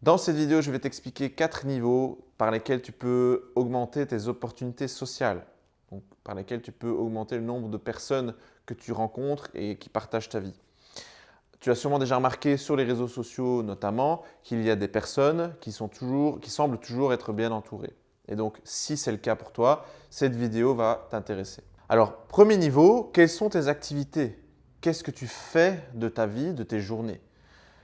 Dans cette vidéo, je vais t'expliquer 4 niveaux par lesquels tu peux augmenter tes opportunités sociales, donc par lesquels tu peux augmenter le nombre de personnes que tu rencontres et qui partagent ta vie. Tu as sûrement déjà remarqué sur les réseaux sociaux notamment qu'il y a des personnes qui semblent toujours être bien entourées. Et donc, si c'est le cas pour toi, cette vidéo va t'intéresser. Alors, premier niveau, quelles sont tes activités? Qu'est-ce que tu fais de ta vie, de tes journées?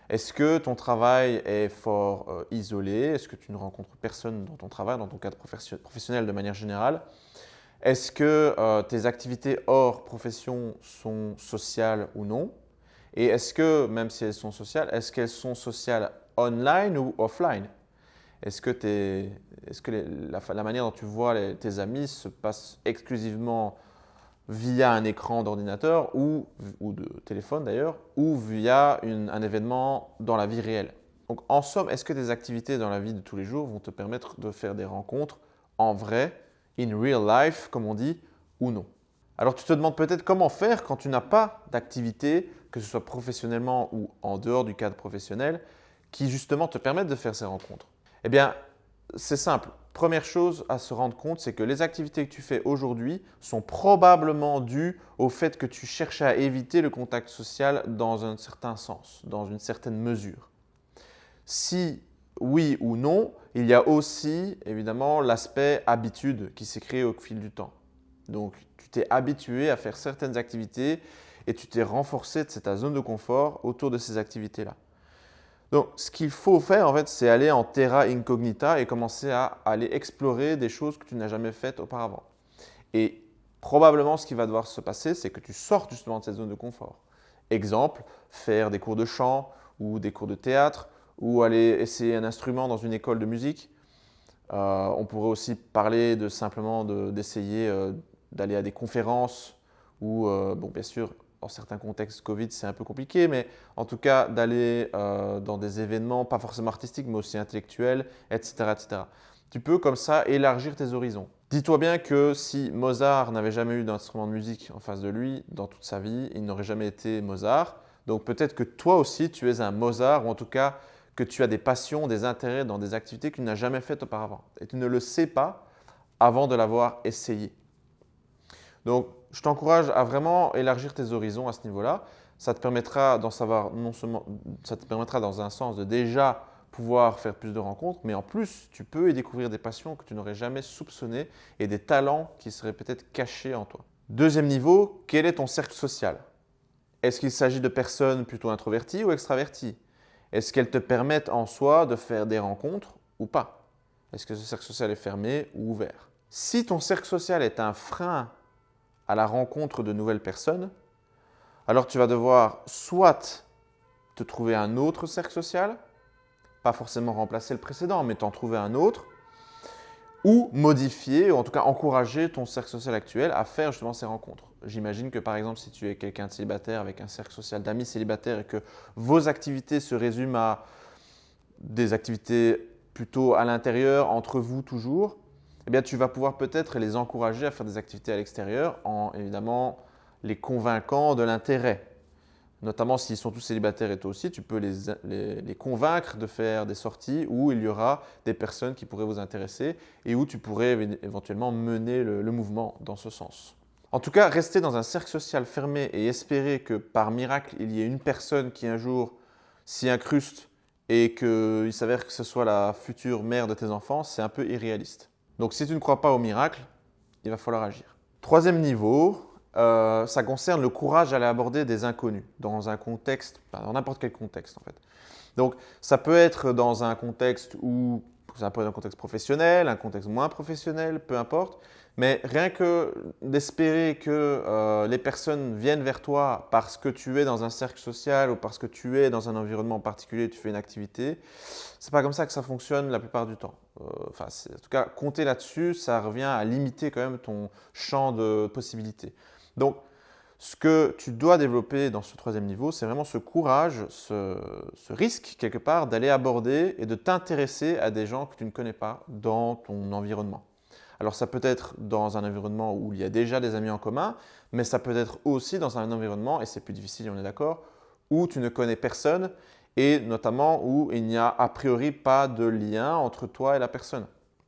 Est-ce que ton travail est fort isolé? Est-ce que tu ne rencontres personne dans ton travail, dans ton cadre professionnel de manière générale? Est-ce que tes activités hors profession sont sociales ou non? Et est-ce que, même si elles sont sociales, est-ce qu'elles sont sociales online ou offline? Est-ce que, la manière dont tu vois tes amis se passe exclusivement via un écran d'ordinateur ou de téléphone d'ailleurs, ou via un événement dans la vie réelle? Donc en somme, est-ce que tes activités dans la vie de tous les jours vont te permettre de faire des rencontres en vrai, in real life comme on dit, ou non? Alors tu te demandes peut-être comment faire quand tu n'as pas d'activité, que ce soit professionnellement ou en dehors du cadre professionnel, qui justement te permettent de faire ces rencontres. Eh bien, c'est simple. Première chose à se rendre compte, c'est que les activités que tu fais aujourd'hui sont probablement dues au fait que tu cherches à éviter le contact social dans un certain sens, dans une certaine mesure. Si oui ou non, il y a aussi évidemment l'aspect habitude qui s'est créé au fil du temps. Donc, tu t'es habitué à faire certaines activités et tu t'es renforcé de ta zone de confort autour de ces activités-là. Donc, ce qu'il faut faire, en fait, c'est aller en terra incognita et commencer à aller explorer des choses que tu n'as jamais faites auparavant. Et probablement, ce qui va devoir se passer, c'est que tu sortes justement de cette zone de confort. Exemple, faire des cours de chant ou des cours de théâtre ou aller essayer un instrument dans une école de musique. On pourrait aussi parler de simplement d'essayer d'aller à des conférences ou, bon, bien sûr, dans certains contextes Covid, c'est un peu compliqué, mais en tout cas d'aller dans des événements, pas forcément artistiques, mais aussi intellectuels, etc., etc. Tu peux comme ça élargir tes horizons. Dis-toi bien que si Mozart n'avait jamais eu d'instrument de musique en face de lui dans toute sa vie, il n'aurait jamais été Mozart. Donc peut-être que toi aussi, tu es un Mozart, ou en tout cas que tu as des passions, des intérêts dans des activités que tu n'as jamais faites auparavant. Et tu ne le sais pas avant de l'avoir essayé. Donc, je t'encourage à vraiment élargir tes horizons à ce niveau-là. Ça te permettra d'en savoir non seulement, ça te permettra dans un sens de déjà pouvoir faire plus de rencontres, mais en plus, tu peux y découvrir des passions que tu n'aurais jamais soupçonnées et des talents qui seraient peut-être cachés en toi. Deuxième niveau, quel est ton cercle social? Est-ce qu'il s'agit de personnes plutôt introverties ou extraverties? Est-ce qu'elles te permettent en soi de faire des rencontres ou pas? Est-ce que ce cercle social est fermé ou ouvert? Si ton cercle social est un frein à la rencontre de nouvelles personnes, alors tu vas devoir soit te trouver un autre cercle social, pas forcément remplacer le précédent, mais t'en trouver un autre, ou modifier, ou en tout cas encourager ton cercle social actuel à faire justement ces rencontres. J'imagine que par exemple, si tu es quelqu'un de célibataire avec un cercle social d'amis célibataires et que vos activités se résument à des activités plutôt à l'intérieur, entre vous toujours, eh bien, tu vas pouvoir peut-être les encourager à faire des activités à l'extérieur en évidemment les convainquant de l'intérêt. Notamment s'ils sont tous célibataires et toi aussi, tu peux les convaincre de faire des sorties où il y aura des personnes qui pourraient vous intéresser et où tu pourrais éventuellement mener le mouvement dans ce sens. En tout cas, rester dans un cercle social fermé et espérer que par miracle, il y ait une personne qui un jour s'y incruste et qu'il s'avère que ce soit la future mère de tes enfants, c'est un peu irréaliste. Donc si tu ne crois pas au miracle, il va falloir agir. Troisième niveau, ça concerne le courage à aller aborder des inconnus dans un contexte, dans n'importe quel contexte en fait. Donc ça peut être dans un contexte où ça peut être un contexte professionnel, un contexte moins professionnel, peu importe. Mais rien que d'espérer que les personnes viennent vers toi parce que tu es dans un cercle social ou parce que tu es dans un environnement particulier, tu fais une activité, c'est pas comme ça que ça fonctionne la plupart du temps. En tout cas, compter là-dessus, ça revient à limiter quand même ton champ de possibilités. Donc, ce que tu dois développer dans ce troisième niveau, c'est vraiment ce courage, ce risque quelque part d'aller aborder et de t'intéresser à des gens que tu ne connais pas dans ton environnement. Alors ça peut être dans un environnement où il y a déjà des amis en commun, mais ça peut être aussi dans un environnement, et c'est plus difficile, on est d'accord, où tu ne connais personne et notamment où il n'y a a priori pas de lien entre toi et la personne.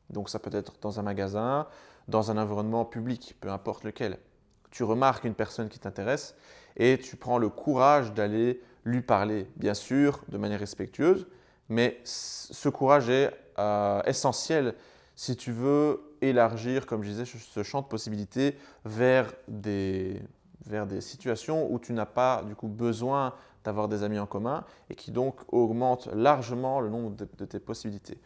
Donc ça peut être dans un magasin, dans un environnement public, peu importe lequel. Tu remarques une personne qui t'intéresse et tu prends le courage d'aller lui parler, bien sûr, de manière respectueuse, mais ce courage est essentiel si tu veux élargir, comme je disais, ce champ de possibilités vers des situations où tu n'as pas du coup besoin d'avoir des amis en commun et qui donc augmentent largement le nombre de tes possibilités.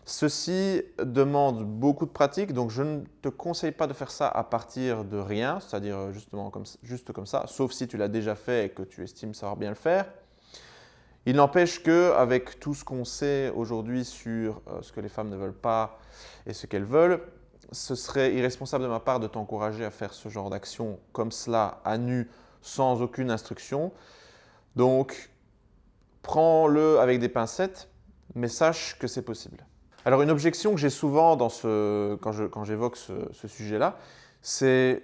Ceci demande beaucoup de pratique, donc je ne te conseille pas de faire ça à partir de rien, c'est-à-dire juste comme ça, sauf si tu l'as déjà fait et que tu estimes savoir bien le faire. Il n'empêche qu'avec tout ce qu'on sait aujourd'hui sur ce que les femmes ne veulent pas et ce qu'elles veulent, ce serait irresponsable de ma part de t'encourager à faire ce genre d'action comme cela, à nu, sans aucune instruction. Donc, prends-le avec des pincettes, mais sache que c'est possible. Alors, une objection que j'ai souvent quand j'évoque ce sujet-là, c'est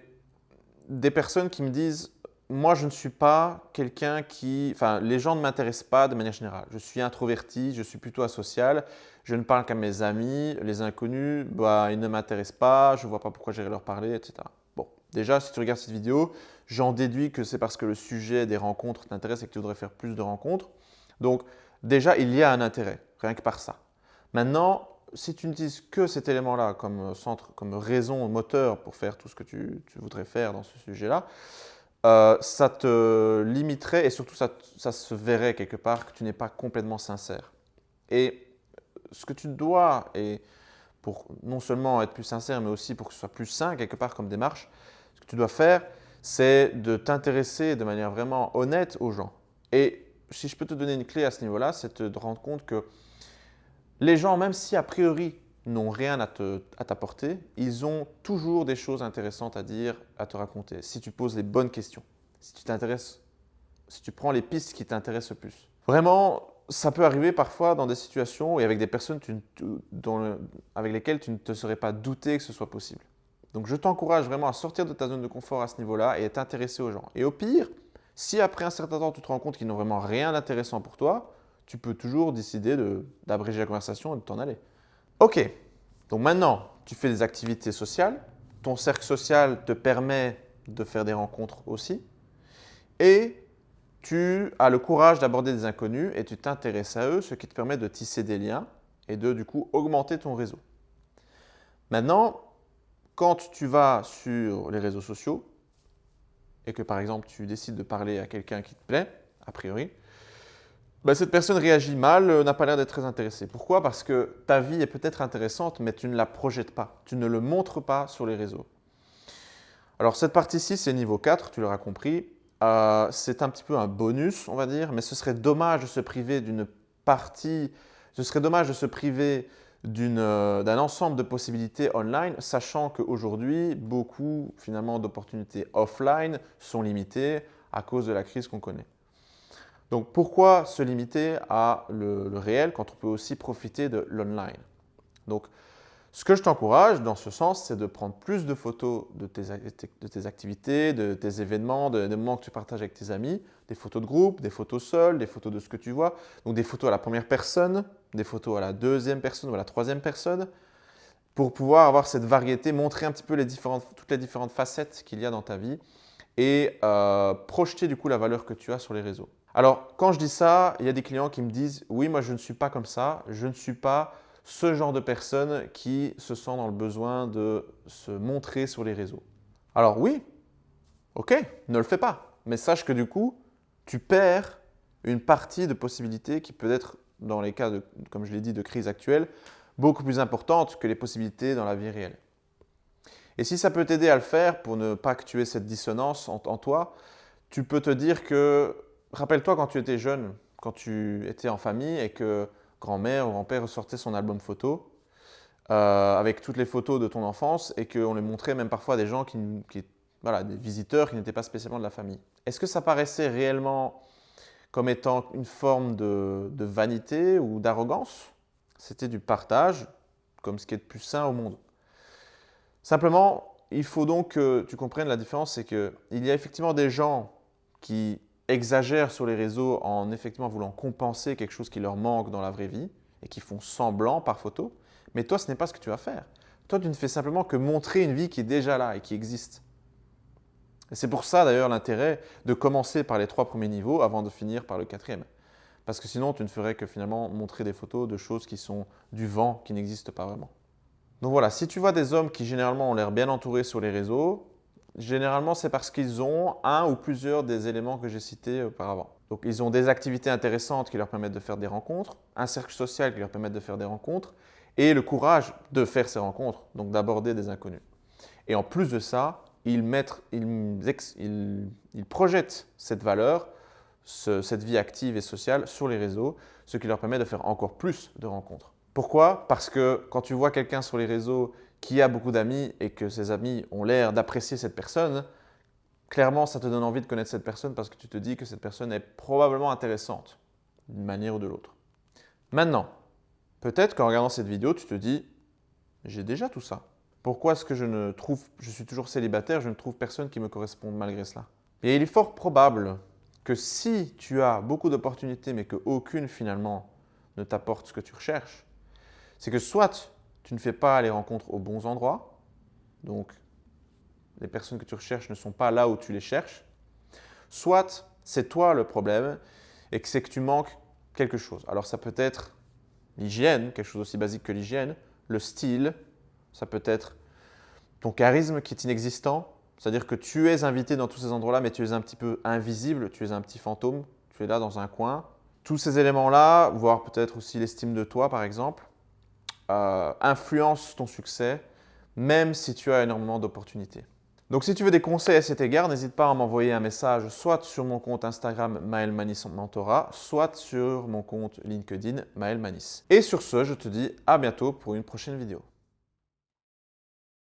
des personnes qui me disent « Moi, je ne suis pas quelqu'un qui… Enfin, les gens ne m'intéressent pas de manière générale. Je suis introverti, je suis plutôt asocial, je ne parle qu'à mes amis, les inconnus, ils ne m'intéressent pas, je ne vois pas pourquoi j'irais leur parler, etc. » Bon, déjà, si tu regardes cette vidéo, j'en déduis que c'est parce que le sujet des rencontres t'intéresse et que tu voudrais faire plus de rencontres. Donc, déjà, il y a un intérêt, rien que par ça. Maintenant, si tu n'utilises que cet élément-là comme centre, comme raison moteur pour faire tout ce que tu voudrais faire dans ce sujet-là, ça te limiterait et surtout ça se verrait quelque part que tu n'es pas complètement sincère. Et ce que tu dois, et pour non seulement être plus sincère, mais aussi pour que ce soit plus sain quelque part comme démarche, ce que tu dois faire, c'est de t'intéresser de manière vraiment honnête aux gens. Et si je peux te donner une clé à ce niveau-là, c'est de te rendre compte que les gens, même si a priori n'ont rien à t'apporter, ils ont toujours des choses intéressantes à dire, à te raconter, si tu poses les bonnes questions, si tu prends les pistes qui t'intéressent le plus. Vraiment, ça peut arriver parfois dans des situations et avec des personnes avec lesquelles tu ne te serais pas douté que ce soit possible. Donc je t'encourage vraiment à sortir de ta zone de confort à ce niveau-là et à t'intéresser aux gens. Et au pire, si après un certain temps tu te rends compte qu'ils n'ont vraiment rien d'intéressant pour toi, tu peux toujours décider d'abréger la conversation et de t'en aller. Ok, donc maintenant tu fais des activités sociales, ton cercle social te permet de faire des rencontres aussi et tu as le courage d'aborder des inconnus et tu t'intéresses à eux, ce qui te permet de tisser des liens et de du coup augmenter ton réseau. Maintenant, quand tu vas sur les réseaux sociaux et que par exemple tu décides de parler à quelqu'un qui te plaît, a priori, cette personne réagit mal, n'a pas l'air d'être très intéressée. Pourquoi? Parce que ta vie est peut-être intéressante, mais tu ne la projettes pas, tu ne le montres pas sur les réseaux. Alors cette partie-ci, c'est niveau 4, tu l'auras compris. C'est un petit peu un bonus, on va dire, mais ce serait dommage de se priver d'une partie, ce serait dommage de se priver d'un ensemble de possibilités online, sachant qu'aujourd'hui, beaucoup finalement d'opportunités offline sont limitées à cause de la crise qu'on connaît. Donc pourquoi se limiter à le réel quand on peut aussi profiter de l'online? Donc ce que je t'encourage dans ce sens, c'est de prendre plus de photos de tes activités, de tes événements, des moments que tu partages avec tes amis, des photos de groupe, des photos seules, des photos de ce que tu vois, donc des photos à la première personne, des photos à la deuxième personne ou à la troisième personne, pour pouvoir avoir cette variété, montrer un petit peu toutes les différentes facettes qu'il y a dans ta vie et projeter du coup la valeur que tu as sur les réseaux. Alors, quand je dis ça, il y a des clients qui me disent « Oui, moi je ne suis pas comme ça, je ne suis pas ce genre de personne qui se sent dans le besoin de se montrer sur les réseaux. » Alors oui, ok, ne le fais pas, mais sache que du coup, tu perds une partie de possibilités qui peut être, dans les cas, comme je l'ai dit, de crise actuelle, beaucoup plus importante que les possibilités dans la vie réelle. Et si ça peut t'aider à le faire pour ne pas que tu aies cette dissonance en toi, tu peux te dire que, rappelle-toi quand tu étais jeune, quand tu étais en famille et que grand-mère ou grand-père ressortait son album photo avec toutes les photos de ton enfance et qu'on les montrait même parfois à des gens des visiteurs qui n'étaient pas spécialement de la famille. Est-ce que ça paraissait réellement comme étant une forme de vanité ou d'arrogance? C'était du partage, comme ce qui est de plus sain au monde. Simplement, il faut donc que tu comprennes la différence, c'est qu'il y a effectivement des gens qui exagèrent sur les réseaux en effectivement voulant compenser quelque chose qui leur manque dans la vraie vie et qui font semblant par photo. Mais toi, ce n'est pas ce que tu vas faire. Toi, tu ne fais simplement que montrer une vie qui est déjà là et qui existe. Et c'est pour ça d'ailleurs l'intérêt de commencer par les 3 premiers niveaux avant de finir par le 4e. Parce que sinon, tu ne ferais que finalement montrer des photos de choses qui sont du vent, qui n'existent pas vraiment. Donc voilà, si tu vois des hommes qui généralement ont l'air bien entourés sur les réseaux, généralement c'est parce qu'ils ont un ou plusieurs des éléments que j'ai cités auparavant. Donc ils ont des activités intéressantes qui leur permettent de faire des rencontres, un cercle social qui leur permet de faire des rencontres et le courage de faire ces rencontres, donc d'aborder des inconnus. Et en plus de ça, ils projettent cette valeur, cette vie active et sociale sur les réseaux, ce qui leur permet de faire encore plus de rencontres. Pourquoi? Parce que quand tu vois quelqu'un sur les réseaux qui a beaucoup d'amis et que ses amis ont l'air d'apprécier cette personne, clairement, ça te donne envie de connaître cette personne parce que tu te dis que cette personne est probablement intéressante d'une manière ou de l'autre. Maintenant, peut-être qu'en regardant cette vidéo, tu te dis « j'ai déjà tout ça. Pourquoi est-ce que je suis toujours célibataire, je ne trouve personne qui me corresponde malgré cela ?» Et il est fort probable que si tu as beaucoup d'opportunités mais qu'aucune finalement ne t'apporte ce que tu recherches, c'est que soit tu ne fais pas les rencontres aux bons endroits, donc les personnes que tu recherches ne sont pas là où tu les cherches, soit c'est toi le problème et que c'est que tu manques quelque chose. Alors ça peut être l'hygiène, quelque chose aussi basique que l'hygiène, le style, ça peut être ton charisme qui est inexistant, c'est-à-dire que tu es invité dans tous ces endroits-là mais tu es un petit peu invisible, tu es un petit fantôme, tu es là dans un coin. Tous ces éléments-là, voire peut-être aussi l'estime de toi par exemple, influencent ton succès même si tu as énormément d'opportunités. Donc si tu veux des conseils à cet égard, n'hésite pas à m'envoyer un message soit sur mon compte Instagram Maël Manis Mentorat, soit sur mon compte LinkedIn Maël Manis. Et sur ce, je te dis à bientôt pour une prochaine vidéo.